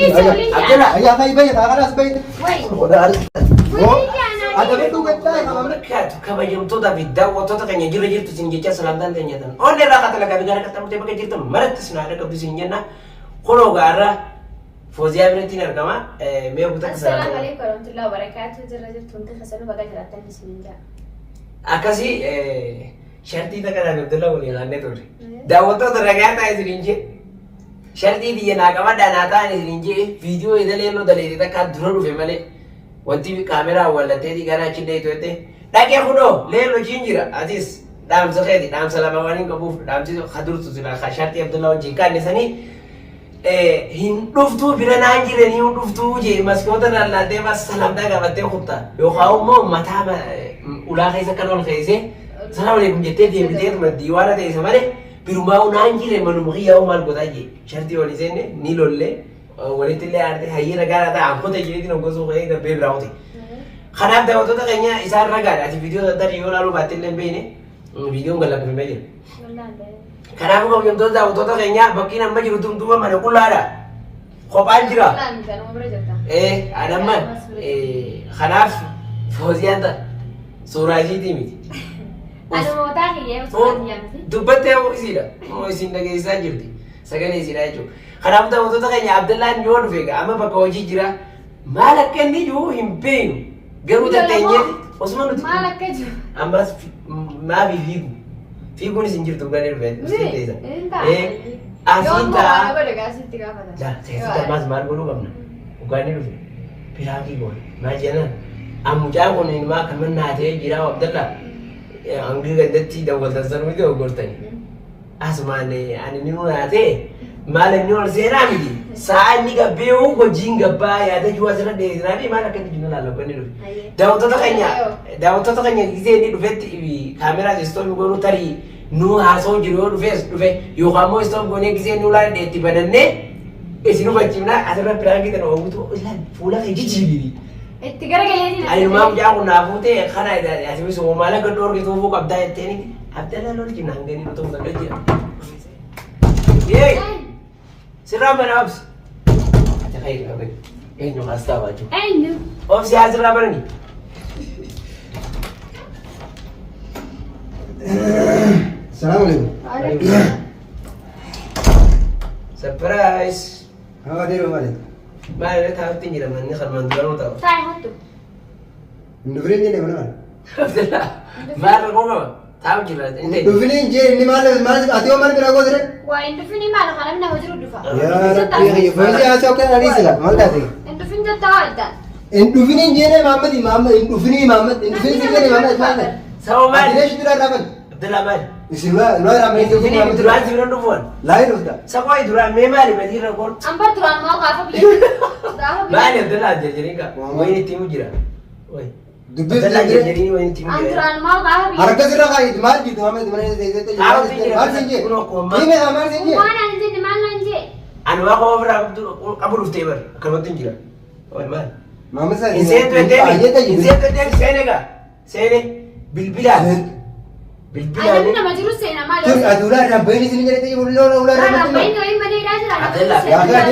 يا أخي بيت خلاص بيت ada betul kita kalau mereka kabajem tu dah video waktu tu kan jujur tu sini jelas selantan tanya dan oh ni rakyat lagi negara kata mesti pakai cerita mereka senada ke bisingnya na kalau gara Fozia berarti nak kama meo buta kesana Assalamualaikum warahmatullahi wabarakatuh derajat tunte khasanu bagai cerita di sini ya akasi syarti tak ada betul boleh lah netor dah waktu tu rakyat ada sini syarti dia nak kama dan ada sini video itu le lo dalil kita kan dulu family wanti kamera wala tedi gara chinde tote dake khudo lelo jinjira aziz dam zakhedi dam salama wani kabu dam ti khadur tu zila khashati abdullah jinkan nisani hin duftu birana anjire ni duftu je maskota na de mas salam daga batte khutta yo khawmo mata ula khaisa kanol khaise salam alaikum jette de biter ma diwala de samare biruma una anjire manu mhiya o mal godaje sharti wali zene ni lolle وليت اللي عارضي هي رجال ده عم خد جديد نقصه غير ده بيبراوتي خناب ده وتوتا كنيا إسار رجال هذه فيديو ده ريول على باتين لين بينه فيديو قال لك بيمجر خناب هو يوم ده وتوتا كنيا بكينا مجر وتم توما ما نقول لا خبان جرا إيه أنا ما خناب فوزيان ده سوراجي تيمي أنا ما تاكي يا سوراجي دبته هو يصير هو يصير لك إنسان جلدي سكان يصير أيجو خراب ده وتوتا كنيا عبد الله نيون فيك أما بكوجي جرا مالك كني جو هم بين قالوا ده تاني عثمان مالك كجو أما ما في فيكو نسنجر تبغى نرفع نسنجر إيه أسينتا أنا بقول لك أسينتا كافة لا سينتا ما زمان بقولوا كمنا وكان نرفع بيراكي قول ما جانا أم جاكون إنما كمان ناتي جرا عبد الله أنغري قدتي ده وتزر ميته وقولتني أسمعني أنا نيو ناتي malam ni orang serah midi. Saat ni kabeu ko jinga ba ya da jual sana deh. Nabi malam kan juna lalu kan itu. Dah waktu tu kanya kita ni duvet kamera stop ko tari nu haso jiro duvet yo kamu stop ko ni kita nu lain deh tiba dan ne esinu bacimna asal perang kita no tu ilan pula kayak gigi. Tiga kali ni. Ayo mam jangan nafute khana ida asal so malam kan orang itu buka abda itu ni abda lalu kita nangani tu tak kerja. Yeay. Siram mana abs? Cakap apa? Nyo kasta baju. Nyo. Abs ya siram mana ni? Assalamualaikum. Surprise. Apa dia rumah ni? Mana tahu tinggi dah mana kan manduran tahu. Saya hotu. Nufrin ni mana? Abdullah. Mana kau apa? Tahu jelas. Nufrin je ni mana atiwa mana kena kau sini? Wah, itu fini mana kalau mana hujur dufa. Ya, Rabbi, faham asal kau ni sila, mana tadi? Itu fini dah tahu dah. Nufrin je ni Muhammad, Nufrin je ni Muhammad mana? Sama mana? Dia sudah rapan. Abdullah mana? Isiwa, luar ramai tu. Ini Abdullah jiran tu pun. Lain sudah. Sama Abdullah memang ada beri rakor. Ampar tuan mau kafah biar. Mana Abdullah jadi ni kak? Wah ini timu jira. Wah. Dubes Abdullah je. jadi ni wah ini timu jira. Tuan mau kafah biar. Harga sila kaya itu mal gitu, Muhammad mana itu Tahu tinggi. mal sini. Ini Muhammad sini. Mana nanti di mana nanti? Anu aku over Abu Rufteber kalau tinggi lah. Oh mana? Muhammad saya. Inset tu dia sene ka? Sene bilbilan. Bilbilan. Ada nama jurus saya nama. Tu adulah ramai ni sini jadi ular Ramai ni orang mana dah jalan. Abdullah. Ya kan?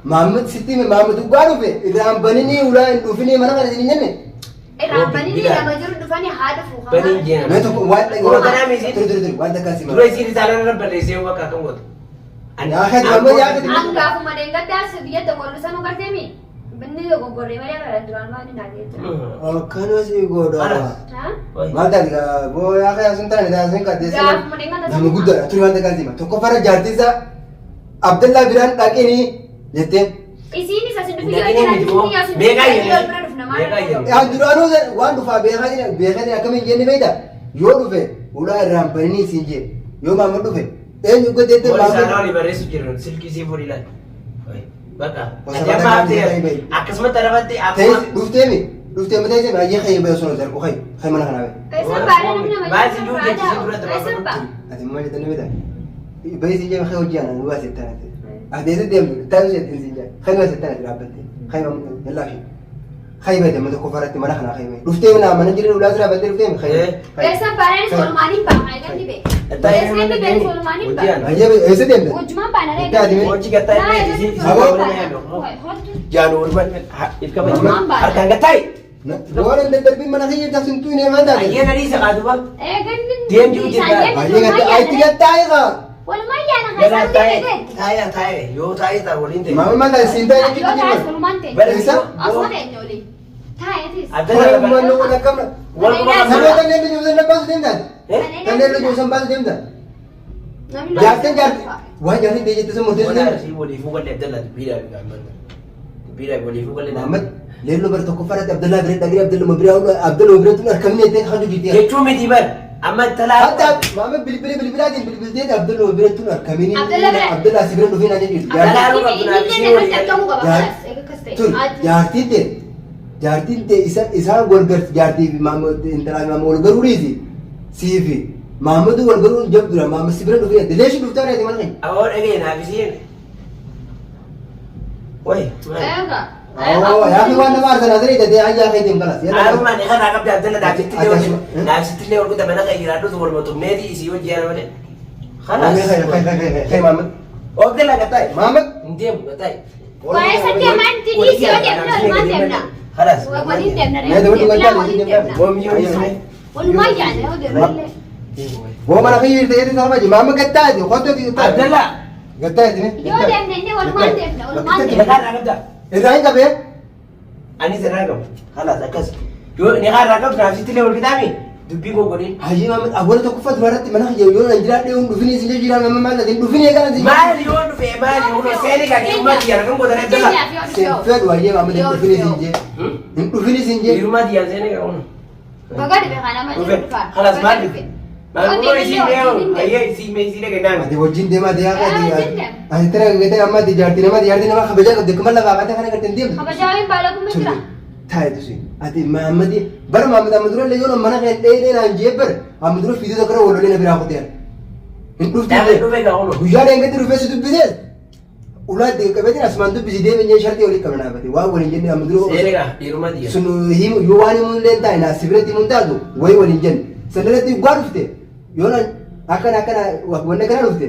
Muhammad Siti में Muhammad tu baru पे रामबनी नहीं उड़ा डूफनी mana kan sini ni Ramai ni nama jurus tu fani hada fuha. Bani jena. मैं तो वाट लगी Oh, tanah misi. terus वाट तक kasih Dua isi di sana orang berlese wa kakak ngot. Ya kan Muhammad ya kan Angga aku mana enggak dah sebiar tu kalau sana kerja mi. Benih tu kau goreng mana kan tuan mau ni nak dia. kan sih goda Hah? Malta diga वो ya kan सुनता नहीं था सुन कर दे Dah aku mana enggak हम good terus वाट तक kasih तो को पर जाती सा Abdullah Biran ताकि नहीं लेते Isi ni saya sendiri Nak aja ini nanti video. ni yang Bega ya. Bega ya. ya durano se wan dufa be khani akame jeni beida yo dufe ula rampani sinje yo Muhammad dufe en yugo dete Boleh sana Muhammad ni beres jiran silki si forilan. Oi. Baka. Masa Ada pada maaf nanti dia. hari baik. Akas mata rawat dia te apa? dufte mata je ma je khay be sono dar ko khay mana kana be Kaisa badan ni nama. Bazi juga di sini Kaisa ba? ati mo je tane beda be sinje khay ojana nuwa setana ade se dem tayo se sinje khay wa setana rabate khay yalla fi خيبة ما تكون فرت ما نحن خيبة رفتي من عمنا جري ولا زرع بدل رفتي من خيبة بس بارين سولماني بقى عايزني بيه بس بيه سولماني بقى هي إيش تيم ده وجمان بنا رأي وجه كتاي جانور بن إركب أركان كتاي ولا أنت تربي من خيبة تسنتوني ما ده أيه نري سقادوا إيه كن ديم جو جدا هي كده أي تيجي تايغا ولا ما يعني يلا غير تاي تاي يو تاي تا ولين تي ما ده سينتا يجي يو تاي تيجي سولمان تي بريسا أصلا تنولي تاي تيس أبدا ما نقول لك كم سبب تنين جوزن نبض دين ده تنين جوزن نبض دين ده جاتين جات وين جاتين تيجي تسمع تسمع ولا رسي ولي فوق اللي أبدا بيرا بيرا ولي فوق اللي محمد ليلو برتو كفرت عبد الله بريد دغري عبد الله مبري عبد الله مبري تنر كم نيتين خدو جيتي كيتشو مدي بر أما تلا حتى محمد بالبلاد بالبلاد عبد الله مبري تنر كميني عبد الله سيبرن فينا جيتي jaartiin te isaan walgarti jaartii fi intalaa maama walgaruu dhiisi siifi maamadu walgaruu jabdura maama sibira dhufee dileeshi dhuftaa reeti mana keenya أول أجي نافسين وي yaa fi waan nama arsan asirrii tatee ayyaa keetiin galas أنا ما نخاف عقب عبد الله دعبت لي دعبت لي ورقة بنا غير عدو ثم المطمئني يسيو جيانا ولا خلاص خي محمد عبد الله قطعي محمد نديم قطعي وإيش كمان تدي سوى دمنا ما دمنا خلاص ولين دمنا ما دمنا ولين دمنا وميو يسمي والما يعني هو دمنا هو ما نخير تيجي تسمع محمد قتادي خدته دي عبد الله قتادي يو دمنا إني والما دمنا والما نخاف دمنا عقب ده إذا أنت بيه أنا سراقم خلاص أكس يو نخاف عقب نافست لي ورقة دامي دبي كوكولين Haji Muhammad awal tu kufat marat mana kerja yo anjira dia dufini sinja jira mama mana dia dufini kan sih. مالي يون في مالي يون سيني كذي ما dia kan bodoh aja lah. Sefed wajib Muhammad dia dufini sinja. Dufini sinja. Di rumah dia sini kan. بقى دي أنا ما خلاص مالي. مالي كل isi dia, ayah isi isi dia kenal. Mati wajib dia mati ya kan dia. Akhirnya kita amma di jarti nama di jarti nama khabaja ko dekmal laga kata kan kan dia. خبر جاوين بالكم مشرا Thai tu sih. Ati Muhammad bar Muhammad Muhammad le yo mana kan deh anjir ber Muhammad video tu kerana wala le bira ko dia. Improve Dah dia. itu mereka ono. Hujan yang kita rupiah itu bisnis. Ulah dia kebetulan asman tu bisnis dia menjadi syarti oleh kamera berarti. Wah boleh jadi Muhammad. Sini kah di rumah dia. Sunu him yuwani mun lenta ina sibirati mun tagu. Wai wali jen. Sendelati gua rufte. Yona akan wanda kana rufte.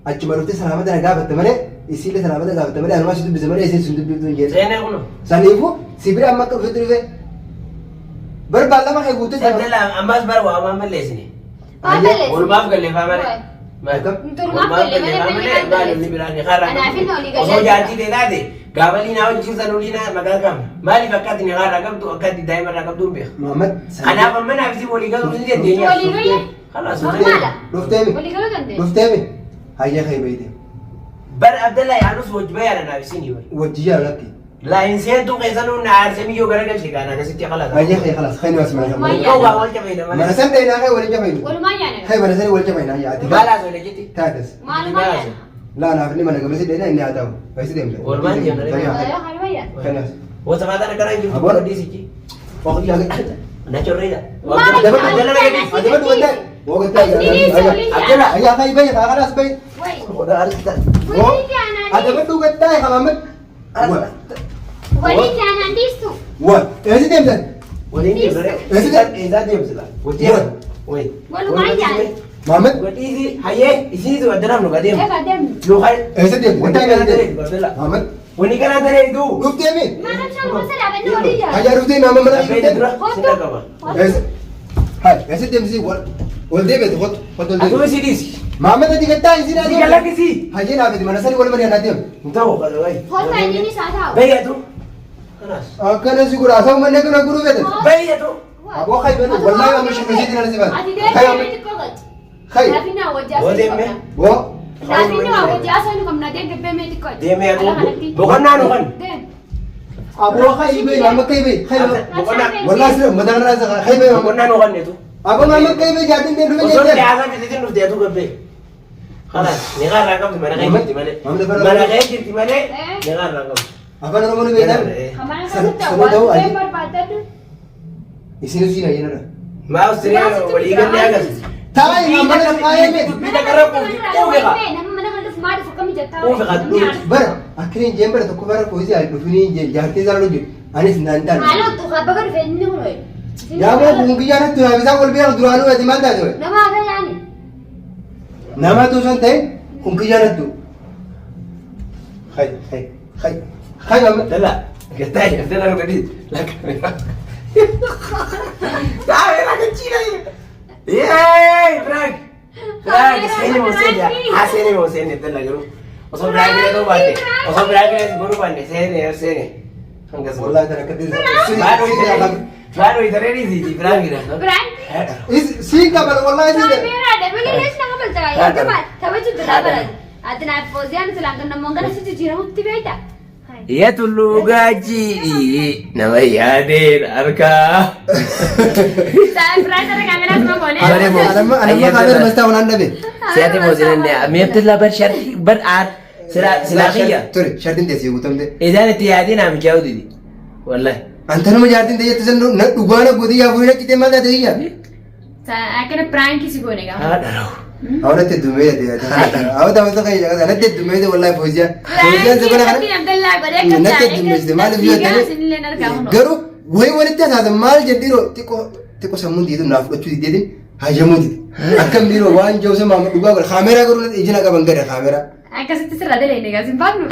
Acuma rufte selamat dan agak berteman. Isi le selamat agak berteman. Anu masih tu bisa mana isi sundu bitu jen. Sini ono. Sanifu sibir amma ka rufte rufe. Berbala mah kayak gitu. Setelah ambas baru awam malas ni. Ul maaf kali famare. Macam. Malu ni berani karang. Oh janji deh tadi. Gawali na awak cinta nulina magagam. Mali fakat ni karang tu akad di daerah ragam tu ber. Muhammad. Ana apa mana abis boleh kau ni dia dia. Kalas. Rufte mi. Rufte mi. Hayya kayak begitu. Bar Abdullah ya harus wajib ya na abis ni. Wajib lagi. Lain saya tu kayak sana nak semi yo gara-gara sih kan, agak sedikit kalah. Hayya kayak kelas. Khair asma. Kau awal macam mana? Mana sen deh nak wala jamai. والما يعني Khair mana sen wala jamai na ya. Balas oleh jadi. Tadas. ما ما يعني La na ni mana gamsi deh ni ada. Pasti dem. Walman dia nak. أيوة حلوية Khair. Wo sama ada kerana itu Abang. di sini. Waktu lagi. Nak curi dah. Ada apa tu kan? Wo kata Abdullah. ayah khair baik kelas baik. وي Udah harus kita. وليد أنا Ada apa tu kata ya Muhammad? وليد أنا ديستو Wah, esi dem dan. Boleh ni boleh. Ezat dia mesti lah. Wajib. Woi. والما يعني Muhammad, Buat isi, hayek, isi tu ada nama kau dia. إيه قدام Lu hai. esi dem. Wani Kata kan kan ada dem. Abdullah. Muhammad, Wani kan ada itu. rufte mi. ما نمشي نوصل أبدا وليد Hayya rufte mama mana Apa itu rufte. tu? Sila kau. Esi. Hai, esi dem si wal dem itu hot hotel Aku dem. mesti di sini. Muhammad tadi kata isi na. Sila lagi sih. Hayya na di mana sari wala mana dem. Tahu kalau ai. هو فايدني ساعتها Baik tu. Keras. Akan si guru asal mana kena guru betul. Baik tu. Abo khay betul. Wallahi ma mش مسجد na sibat. أدي ده Khay. بيت كغت Khay. لكنه وجه Boleh me. Wo. لكنه وجه أصلا كم نادين كبه ميت كغت Dia me aku. Bukan nanu kan. Abo khay be mama khay be. Khay. Bukan nak. Wallahi sir madan rasa khay be Bukan mama. nanu kan itu. Abo mama khay be jatin dem dulu Usul ni. dia asal kita jenuh dia tu kebe. Kalas, ni kan ragam di mana kayak di mana. Mama dah Mana kayak di mana? Ni kan ragam. Apa nama ni be dan? كمان Sana- كنت sana daw, ay. أول بعدين Isino sina yan na. Mau sini walikan dia kan. Tay mama na kaya me. Kita kerap kau ka. Bar, akhirin jember to kubara ko isi ay dufini je jarte zara logi. Anis naan taane. Haaloo tuqaa bakka dhufee inni kun ho'i. Yaa boo kun kiyyaanatti bisaa wal bira duraanuu ati maal taate ho'i? Nama akka yaani. Nama tu san ta'e kun kiyyaanattu. Hai amma. Dala. Gatai, dala ko tadi. Kamera kecil aja. Yeay, Frank. Frank, sini mau sini ya. Ah, sini mau sini dala guru. Osok Frank itu bande. Osok Frank itu guru bande. Sini. Enggak semua. Wallahi tara kadis. Baru itu ready sih, Frank gitu. Prank? Is si kabar wallahi si. Kamera ada bagi lees na kapal tayo. Coba, coba cuci dapat. Ati na Fauzian silang kan namongan si cuci rambut tiba ita. Ya tulu gaji. Nama Yadir Arka. Saya prank ada kamera semua boleh. Anamma kabar masta unanda be. Saya tu mau jalan dia. Mesti lah berat. Silakiya. Tore, shartin desi gutamde. Idan tiyadi nam jauh didi. Wallahi. Antanu ma jartin de yetsan na dugana godi ya buina kite ma da ya. Saya akan prank kisi boleh kan? Aduh. Awra te dume de ya. Awda wata kai jaga na te dume de wallahi Fauziya. Fauziya se bana Tapi Abdullah bare kan na te dume de mal biyo de. Garu wai wani ta sa mal jendiro tiko samun di na fudu di de hajamudi. Akam biro wan jawse ma duga gal kamera garu ijina ka bangada kamera. Akasih terserah deh ini kan simpan lu.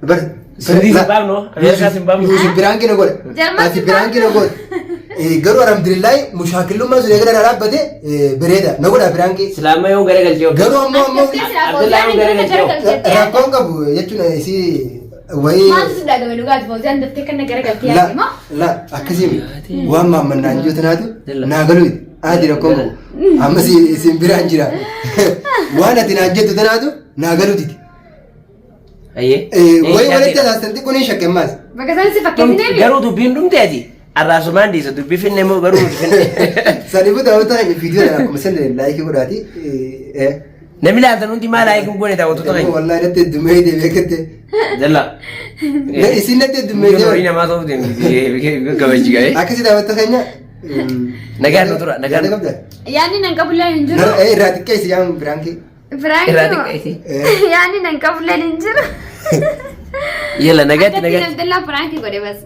Ber Sudi sebab no. Biasa simpam. Yusi birangi no gol. Jerman Ati birangi no gol. Garu alhamdulillah mushakilum ma zure gara rabade bereda no gol birangi. Selama yang gara-gara jauh. Garu ammo Abdullah yang gara-gara jauh. rakon kabu yachuna isi wai Masih sudah dengan juga Fauzian daftar kan negara ganti la lagi mau? la akasimi wa ma mananjo tanatu nagalu adi rakon amma si biranjira wana tinanjo tanatu nagalu titi Aye. wai wani ta santi kunin shakemas Bagaimana sih pakai ini? Garu tu bindung tadi. Arrasuman di satu bifin nemo garu bifin. sanibu tahu tanya video na kumsen de like ko dati Namila antan unti mala ikun gone tahu tu tadi. wallahi nate dumai de bekete Jalla. na isin nate dumai Ini de nama tu tu. Kawan juga eh. akasi tahu tanya Nagar nutura nagar. Yani nangka bulan injur. rati kaisi yang birangi Prank. Erratic kaisi. Yani nangka bulan injur. Iya lah nagar nagar. Abdullah prank kore bas.